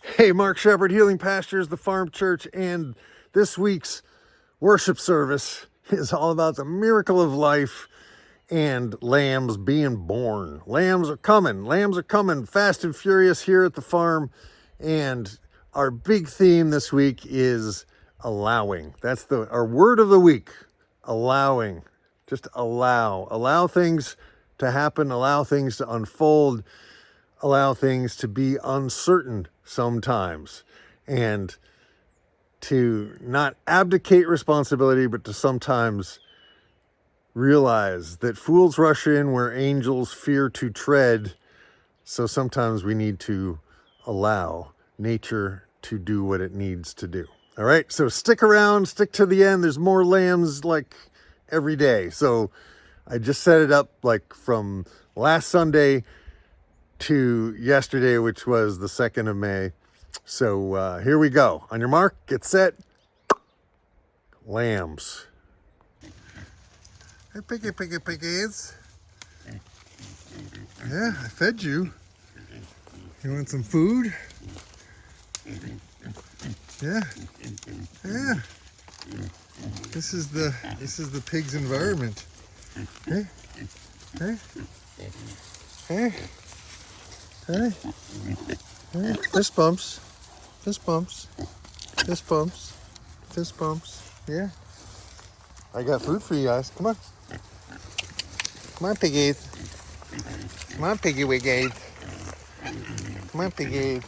Hey, Mark Shepard, Healing Pastures, the Farm Church, and this week's worship service is all about the miracle of life and lambs being born. Lambs are coming fast and furious here at the farm. And our big theme this week is allowing. That's our word of the week, allowing. Just allow things to happen, allow things to unfold, allow things to be uncertain sometimes, and to not abdicate responsibility, but to sometimes realize that fools rush in where angels fear to tread. So sometimes we need to allow nature to do what it needs to do. All right, so stick around, stick to the end. There's more lambs like every day. So I just set it up like from last Sunday to yesterday, which was the 2nd of May. So here we go. On your mark, get set. Lambs. Hey, piggies. Yeah, I fed you. You want some food? Yeah. This is the pig's environment. Hey. Fist bumps. Yeah. I got food for you guys. Come on. Come on, piggies. Come on, piggy wiggies. Come on, piggies.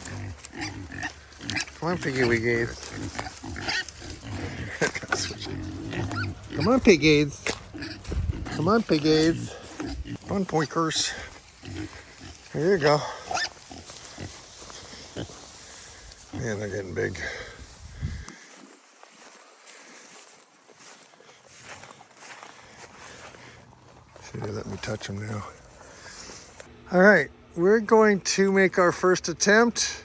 Come on, piggy wiggies. Come on, piggies. Come on, piggies. Come on, poikers. Here you go. Man, they're getting big. See, they let me touch them now. All right, we're going to make our first attempt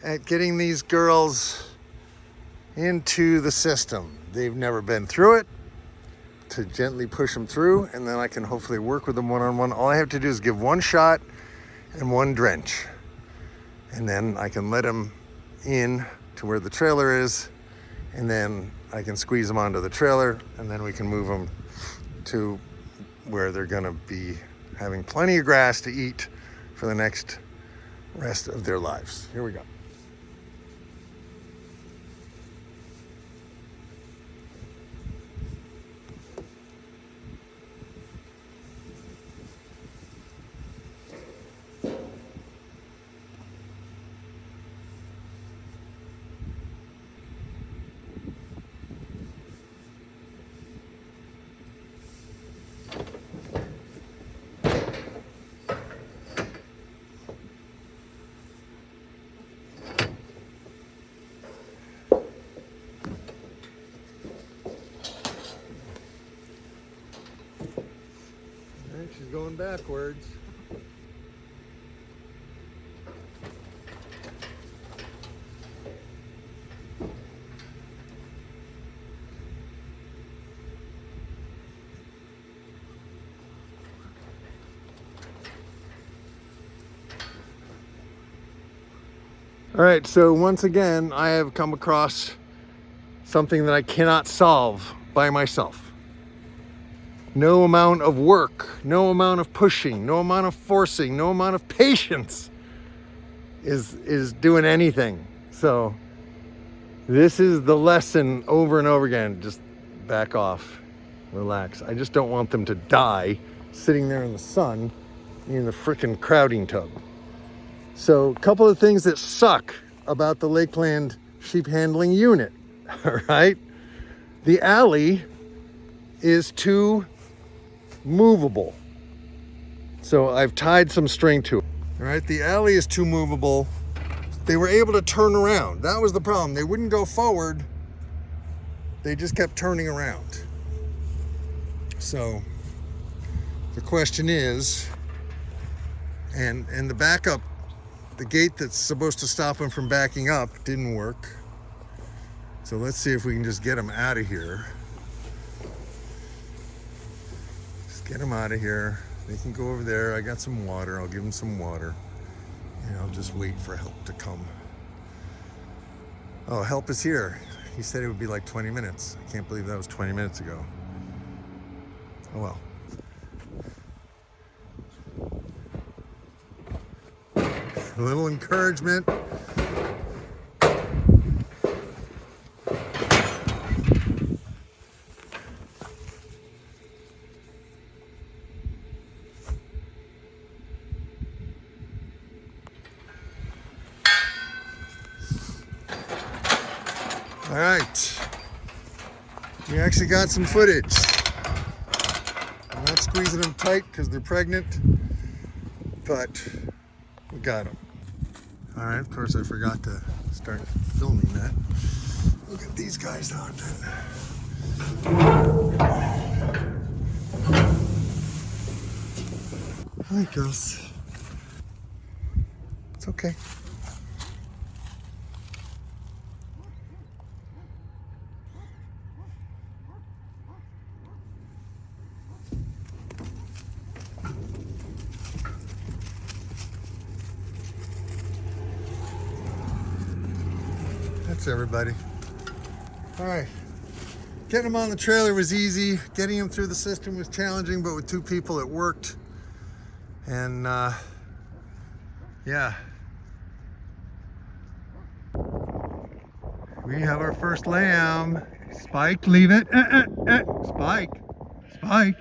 at getting these girls into the system. They've never been through it. To gently push them through, and then I can hopefully work with them one-on-one. All I have to do is give one shot and one drench, and then I can let them in to where the trailer is, and then I can squeeze them onto the trailer, and then we can move them to where they're gonna be having plenty of grass to eat for the next rest of their lives. Here we go. She's going backwards. All right, so once again, I have come across something that I cannot solve by myself. No amount of work, no amount of pushing, no amount of forcing, no amount of patience is doing anything. So this is the lesson over and over again. Just back off, relax. I just don't want them to die sitting there in the sun in the frickin' crowding tub. So a couple of things that suck about the Lakeland sheep handling unit, all right? The alley is too movable. So I've tied some string to it. All right, the alley is too movable. They were able to turn around. That was the problem. They wouldn't go forward. They just kept turning around. So the question is, and the backup, the gate that's supposed to stop them from backing up didn't work. So let's see if we can just get them out of here. Get them out of here. They can go over there. I got some water. I'll give them some water. And I'll just wait for help to come. Oh, help is here. He said it would be like 20 minutes. I can't believe that was 20 minutes ago. Oh well. A little encouragement. All right. We actually got some footage. I'm not squeezing them tight because they're pregnant, but we got them. All right, of course I forgot to start filming that. Look at these guys out then. Hi, girls. It's okay. That's everybody. All right. Getting them on the trailer was easy. Getting them through the system was challenging, but with 2 people it worked. And yeah. We have our first lamb. Spike, leave it. Spike. Spike.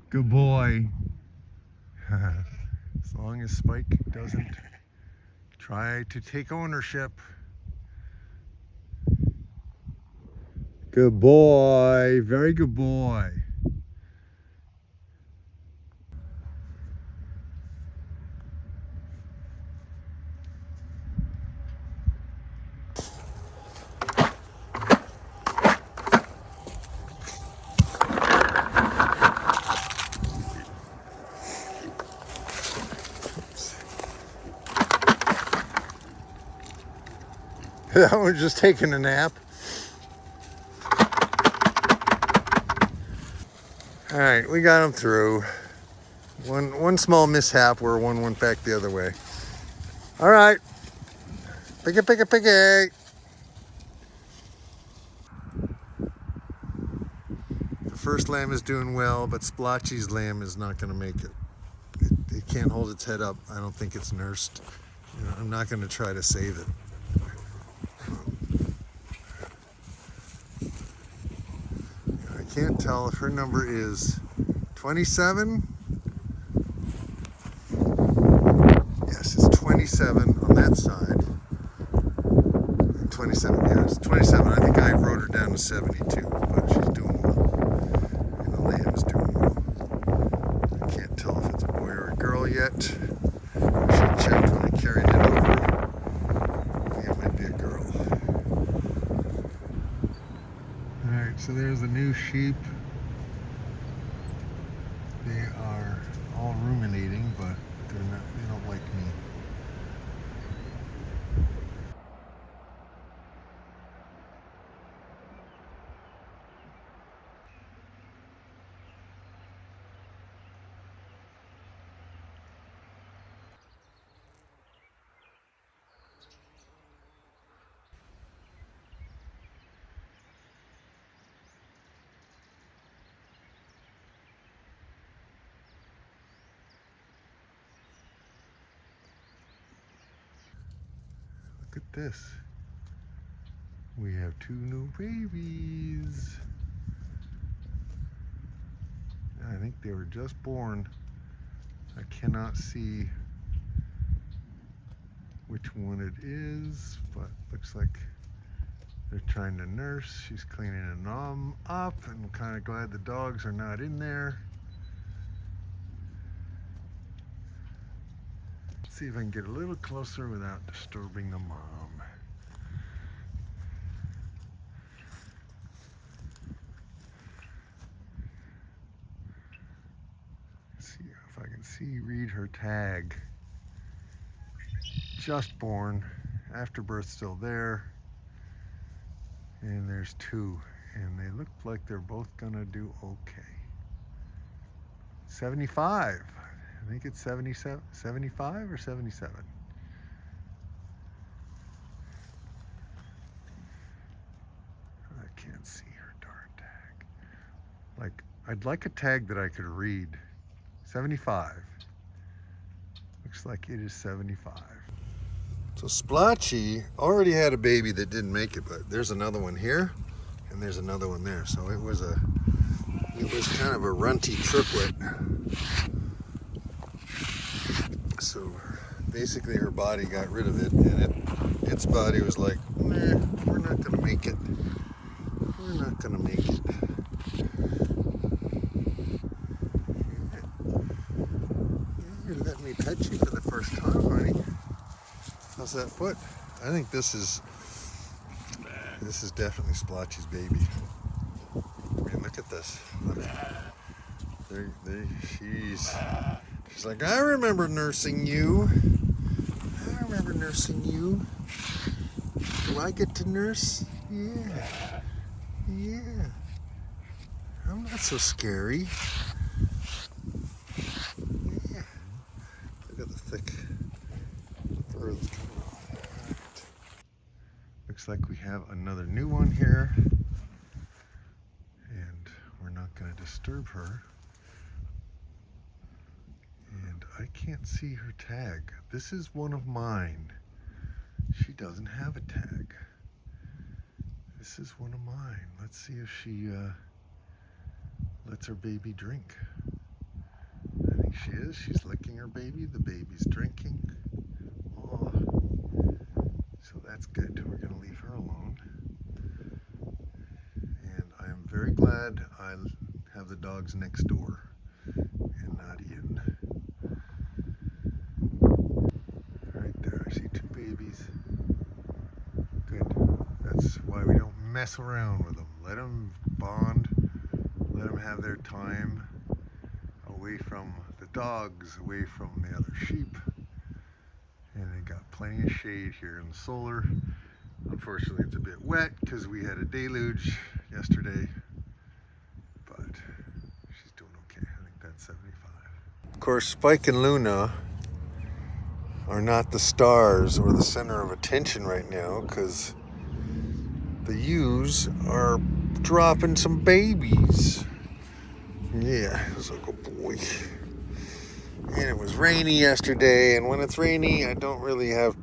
Good boy. As long as Spike doesn't try to take ownership. Good boy. Very good boy. That one's just taking a nap. All right, we got them through. One small mishap where one went back the other way. All right, pick it. The first lamb is doing well, but Splotchy's lamb is not going to make it. It can't hold its head up. I don't think it's nursed. You know, I'm not going to try to save it. I can't tell if her number is 27. Yes, it's 27 on that side. 27, yes, 27. I think I wrote her down to 72, but she's doing well. And the lamb is doing well. I can't tell if it's a boy or a girl yet. I should have checked when I carried it over. I think it might be a girl. Alright, so there's the new sheep. They are all ruminating, but they don't like me. Look at this. We have 2 new babies. I think they were just born. I cannot see which one it is, but looks like they're trying to nurse. She's cleaning them up, and I'm kind of glad the dogs are not in there. Let's see if I can get a little closer without disturbing the mom. See if I can read her tag. Just born, afterbirth still there, and there's 2, and they look like they're both gonna do okay. 75, I think it's 77, 75 or 77. I'd like a tag that I could read. 75. Looks like it is 75. So Splotchy already had a baby that didn't make it, but there's another one here and there's another one there. So it was kind of a runty triplet. So basically her body got rid of it, and its body was like, nah, we're not gonna make it. We're not gonna make it. You let me touch you for the first time, honey. How's that foot? I think this is definitely Splotchy's baby. I mean, look at this. Look. She's like, I remember nursing you. I remember nursing you. Do I get to nurse? Yeah. Yeah. I'm not so scary. Yeah. Look at the thick fur that's coming off. Right. Looks like we have another new one here. And we're not going to disturb her. And I can't see her tag. This is one of mine. She doesn't have a tag. This is one of mine. Let's see if she lets her baby drink. I think she is. She's licking her baby. The baby's drinking. Oh. So that's good. We're going to leave her alone. And I am very glad I have the dogs next door and not in. Right there, I see two babies. Good. That's why we don't mess around with them. Let them bond. Let them have their time away from the dogs, away from the other sheep. And they got plenty of shade here in the solar. Unfortunately, it's a bit wet because we had a deluge yesterday, but she's doing okay. I think that's 75. Of course, Spike and Luna are not the stars or the center of attention right now because the ewes are dropping some babies. Yeah, it's like a boy. And it was rainy yesterday, and when it's rainy, I don't really have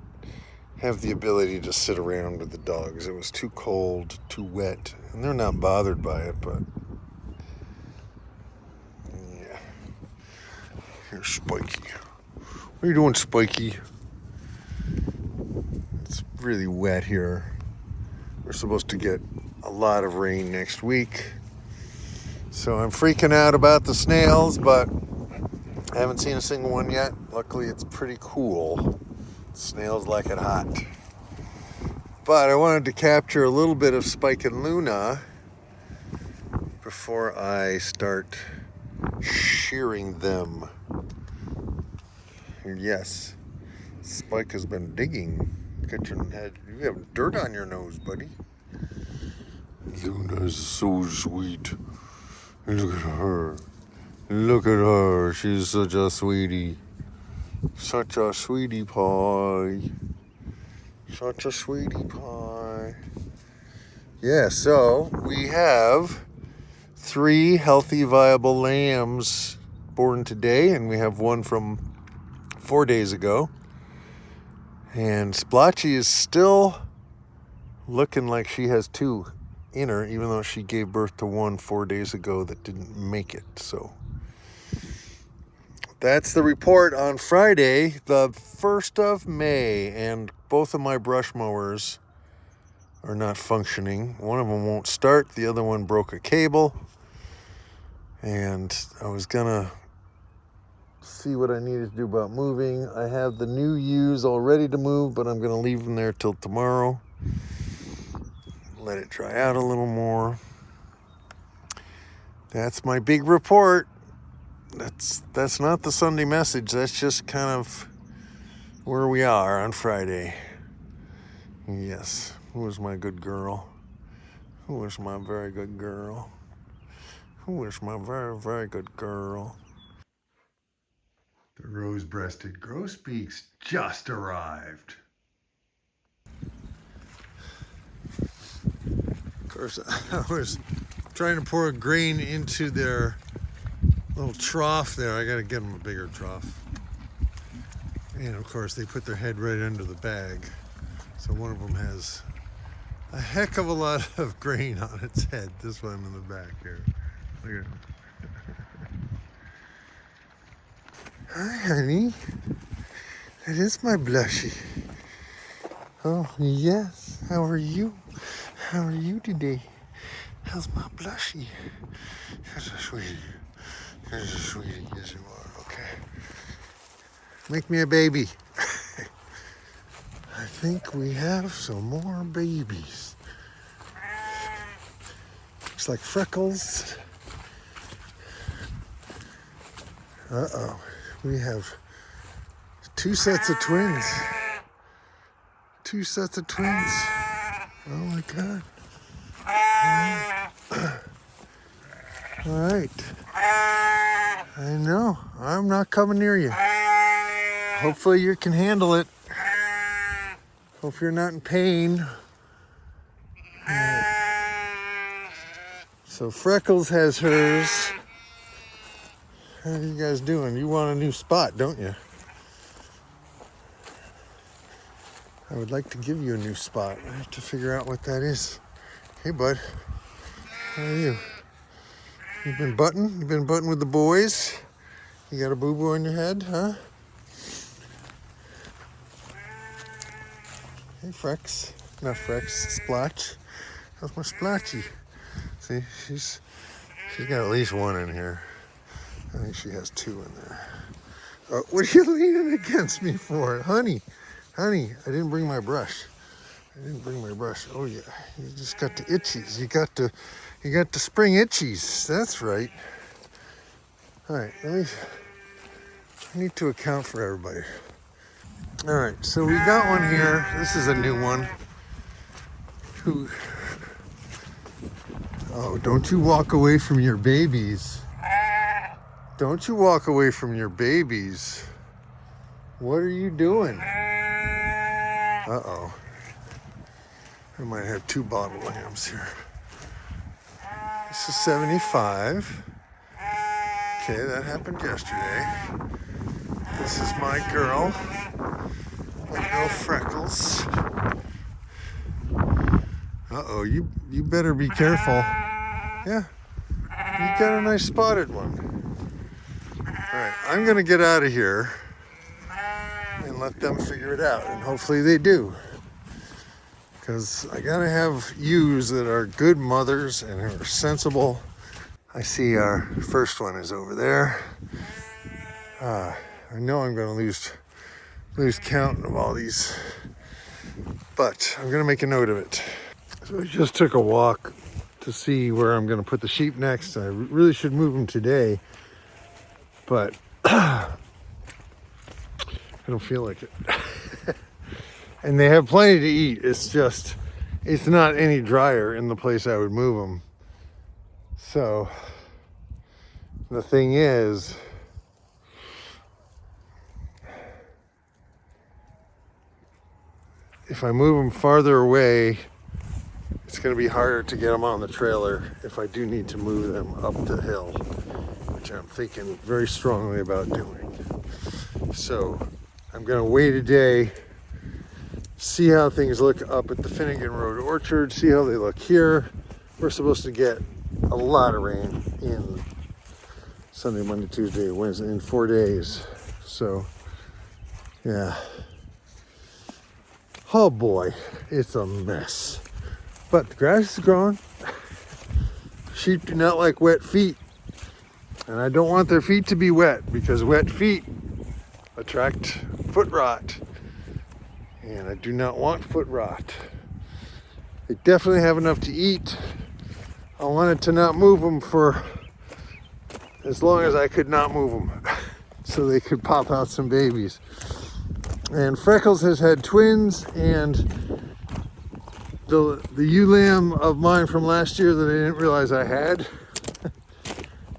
the ability to sit around with the dogs. It was too cold, too wet, and they're not bothered by it, but yeah. Here's Spiky. What are you doing, Spiky? It's really wet here. We're supposed to get a lot of rain next week. So I'm freaking out about the snails, but I haven't seen a single one yet. Luckily, it's pretty cool. Snails like it hot. But I wanted to capture a little bit of Spike and Luna before I start shearing them. And yes, Spike has been digging. Get your head. You have dirt on your nose, buddy. Luna's so sweet. Look at her. Look at her. She's such a sweetie. Such a sweetie pie. Such a sweetie pie. Yeah, so we have 3 healthy, viable lambs born today, and we have one from 4 days ago. And Splotchy is still looking like she has 2 in her, even though she gave birth to one 4 days ago that didn't make it. So that's the report on Friday, the 1st of May, and both of my brush mowers are not functioning. One of them won't start, the other one broke a cable, and I was gonna see what I needed to do about moving. I have the new ewes all ready to move, but I'm gonna leave them there till tomorrow. Let it dry out a little more. That's my big report. That's not the Sunday message. That's just kind of where we are on Friday. Yes. Who is my good girl? Who is my very good girl? Who is my very, very good girl? The rose-breasted grosbeaks just arrived. Of course, I was trying to pour grain into their little trough there. I gotta get them a bigger trough. And of course they put their head right under the bag. So one of them has a heck of a lot of grain on its head. This one in the back here. Look at him. Hi, honey. It is my blushy. Oh, yes. How are you? How are you today? How's my blushy? Here's a sweetie. Here's a sweetie. Yes, you are. Okay. Make me a baby. I think we have some more babies. Looks like Freckles. Uh-oh. We have 2 sets of twins. 2 sets of twins. Oh my God. All right. I know. I'm not coming near you. Hopefully you can handle it. Hope you're not in pain. So Freckles has hers. How are you guys doing? You want a new spot, don't you? I would like to give you a new spot. I have to figure out what that is. Hey, bud. How are you? You've been butting? You've been butting with the boys? You got a boo-boo on your head, huh? Hey, Frex. Not Frex, Splotch. How's my Splotchy? See, she's got at least one in here. I think she has 2 in there. What are you leaning against me for? Honey, I didn't bring my brush. Oh yeah, you just got the itchies. You got the spring itchies. That's right. All right, I need to account for everybody. All right, so we got one here. This is a new one. Oh, don't you walk away from your babies. Don't you walk away from your babies. What are you doing? Uh-oh. I might have 2 bottle lambs here. This is 75. Okay, that happened yesterday. This is my girl. My girl Freckles. Uh-oh, you better be careful. Yeah, you got a nice spotted one. All right, I'm gonna get out of here and let them figure it out, and hopefully they do. Because I gotta have ewes that are good mothers and who are sensible. I see our first one is over there. I know I'm gonna lose count of all these, but I'm gonna make a note of it. So I just took a walk to see where I'm gonna put the sheep next. I really should move them today, but I don't feel like it. And they have plenty to eat. It's just, it's not any drier in the place I would move them. So the thing is, if I move them farther away, it's going to be harder to get them on the trailer if I do need to move them up the hill, which I'm thinking very strongly about doing. So I'm going to wait a day, see how things look up at the Finnegan Road Orchard, see how they look here. We're supposed to get a lot of rain in Sunday, Monday, Tuesday, Wednesday, in 4 days. So, yeah. Oh boy, it's a mess. But the grass is growing. Sheep do not like wet feet. And I don't want their feet to be wet because wet feet attract foot rot. And I do not want foot rot. They definitely have enough to eat. I wanted to not move them for as long as I could not move them so they could pop out some babies. And Freckles has had twins, and the ewe lamb of mine from last year that I didn't realize I had,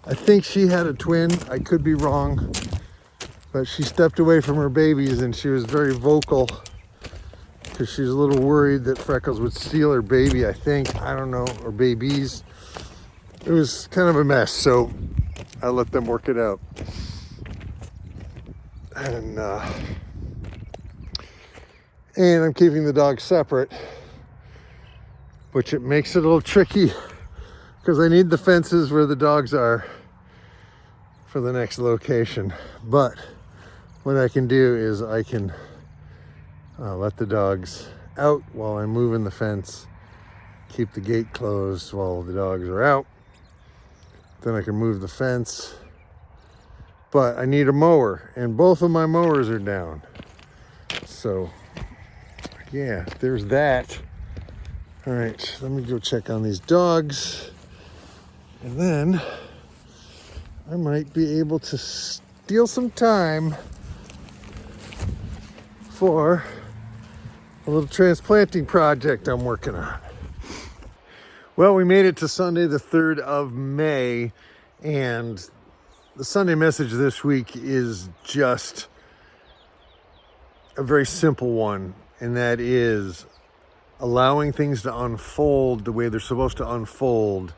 I think she had a twin. I could be wrong, but she stepped away from her babies and she was very vocal because she's a little worried that Freckles would steal her baby, I think. I don't know, or babies. it was kind of a mess, so I let them work it out. And I'm keeping the dogs separate, which it makes it a little tricky because I need the fences where the dogs are for the next location. But what I can do is I can let the dogs out while I'm moving the fence, keep the gate closed while the dogs are out. Then I can move the fence. But I need a mower, and both of my mowers are down. So yeah, there's that. All right, let me go check on these dogs, and then I might be able to steal some time for a little transplanting project I'm working on. Well, we made it to Sunday, the 3rd of May, and the Sunday message this week is just a very simple one, and that is allowing things to unfold the way they're supposed to unfold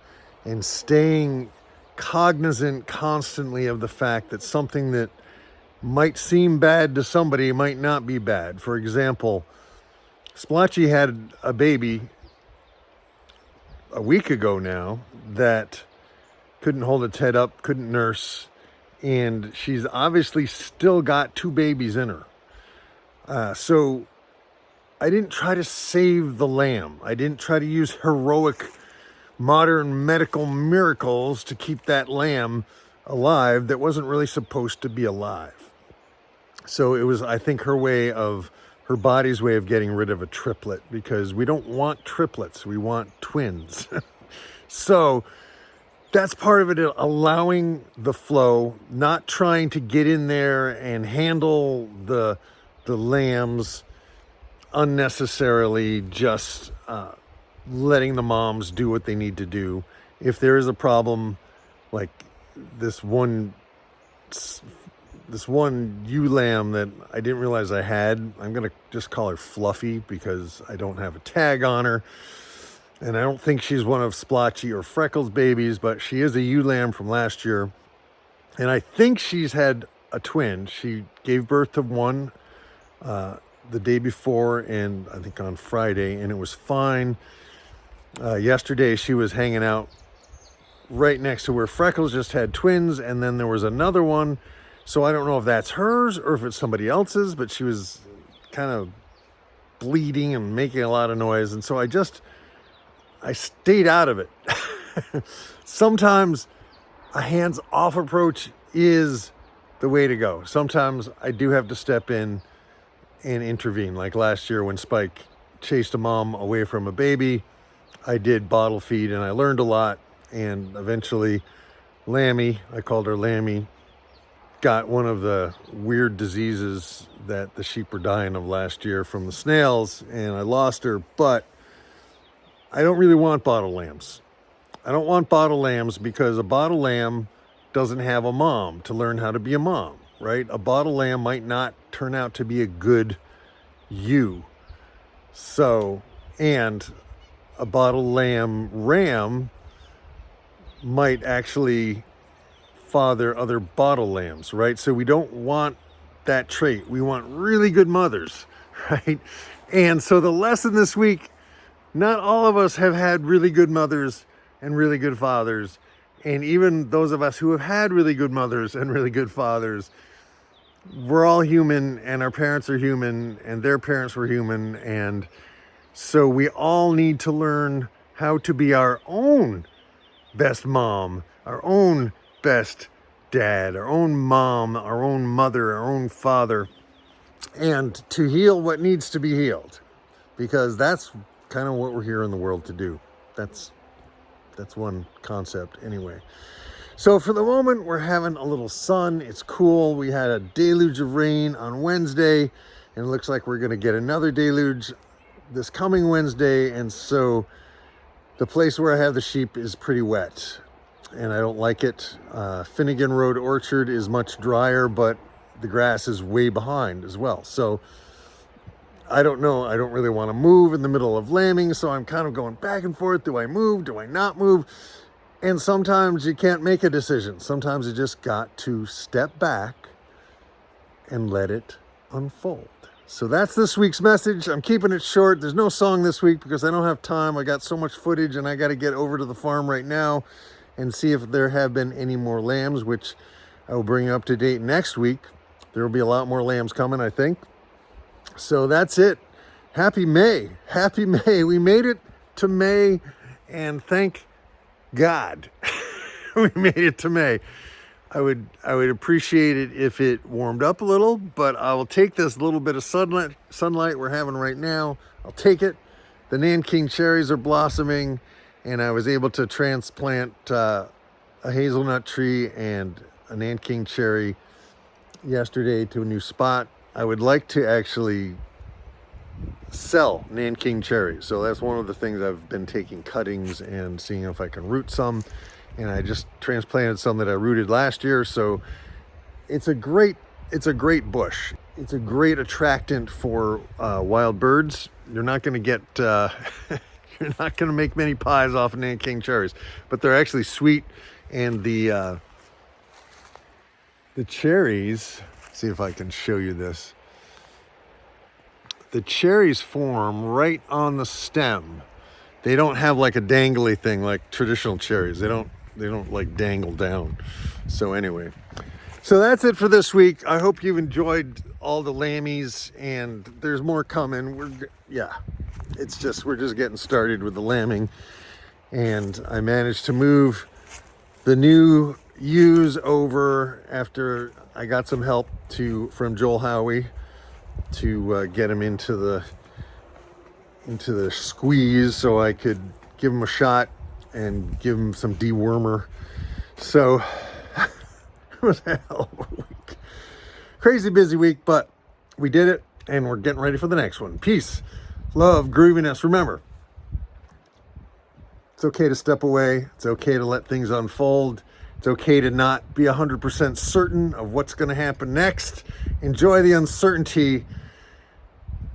and staying cognizant constantly of the fact that something that might seem bad to somebody might not be bad. For example, Splotchy had a baby a week ago now that couldn't hold its head up, couldn't nurse, and she's obviously still got 2 babies in her. So I didn't try to save the lamb. I didn't try to use heroic modern medical miracles to keep that lamb alive that wasn't really supposed to be alive. So it was, I think, her body's way of getting rid of a triplet, because we don't want triplets, we want twins. So that's part of it, allowing the flow, not trying to get in there and handle the lambs unnecessarily, just letting the moms do what they need to do. If there is a problem, like this one ewe lamb that I didn't realize I had, I'm gonna just call her Fluffy because I don't have a tag on her, and I don't think she's one of Splotchy or Freckles' babies, but she is a ewe lamb from last year, and I think she's had a twin. She gave birth to one the day before, and I think on Friday, and it was fine. Yesterday she was hanging out right next to where Freckles just had twins, and then there was another one. So I don't know if that's hers or if it's somebody else's, but she was kind of bleeding and making a lot of noise, and so I stayed out of it. Sometimes a hands-off approach is the way to go. Sometimes I do have to step in and intervene. Like last year when Spike chased a mom away from a baby, I did bottle feed and I learned a lot, and eventually Lammy, I called her Lammy, got one of the weird diseases that the sheep were dying of last year from the snails, and I lost her. But I don't really want bottle lambs. I don't want bottle lambs because a bottle lamb doesn't have a mom to learn how to be a mom, right? A bottle lamb might not turn out to be a good ewe. So, and a bottle lamb ram might actually father other bottle lambs, right? So we don't want that trait. We want really good mothers, right? And so the lesson this week, not all of us have had really good mothers and really good fathers. And even those of us who have had really good mothers and really good fathers, we're all human, and our parents are human, and their parents were human. And so we all need to learn how to be our own best mom, our own best dad, our own mom, our own mother, our own father, and to heal what needs to be healed, because that's kind of what we're here in the world to do. That's one concept anyway. So for the moment, we're having a little sun. It's cool. We had a deluge of rain on Wednesday, and it looks like we're going to get another deluge this coming Wednesday. And so the place where I have the sheep is pretty wet, and I don't like it. Finnegan Road Orchard is much drier, but the grass is way behind as well. So I don't know. I don't really want to move in the middle of lambing, so I'm kind of going back and forth. Do I move? Do I not move? And sometimes you can't make a decision. Sometimes you just got to step back and let it unfold. So that's this week's message. I'm keeping it short. There's no song this week because I don't have time. I got so much footage and I got to get over to the farm right now and see if there have been any more lambs, which I will bring up to date next week. There will be a lot more lambs coming, I think. So that's it. Happy May. Happy May. We made it to May, and thank God we made it to May. I would appreciate it if it warmed up a little, but I will take this little bit of sunlight we're having right now. I'll take it. The Nanking cherries are blossoming, and I was able to transplant a hazelnut tree and a Nanking cherry yesterday to a new spot. I would like to actually sell Nanking cherries. So that's one of the things I've been taking cuttings and seeing if I can root some. And I just transplanted some that I rooted last year. So it's a great bush. It's a great attractant for wild birds. You're not going to get, you're not going to make many pies off of Nanking cherries, but they're actually sweet. And the cherries, see if I can show you this. The cherries form right on the stem. They don't have like a dangly thing like traditional cherries. They don't like dangle down. So anyway, so that's it for this week. I hope you've enjoyed all the lammies, and there's more coming. We're just getting started with the lambing, and I managed to move the new ewes over after I got some help from Joel Howie to get him into the squeeze so I could give him a shot and give him some dewormer. So it was a hell of a week. Crazy busy week, but we did it, and we're getting ready for the next one. Peace, love, grooviness. Remember, it's okay to step away. It's okay to let things unfold. It's okay to not be 100% certain of what's going to happen next. Enjoy the uncertainty.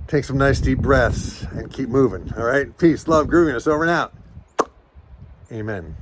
Take some nice deep breaths and keep moving. All right. Peace, love, grooviness. Over and out. Amen.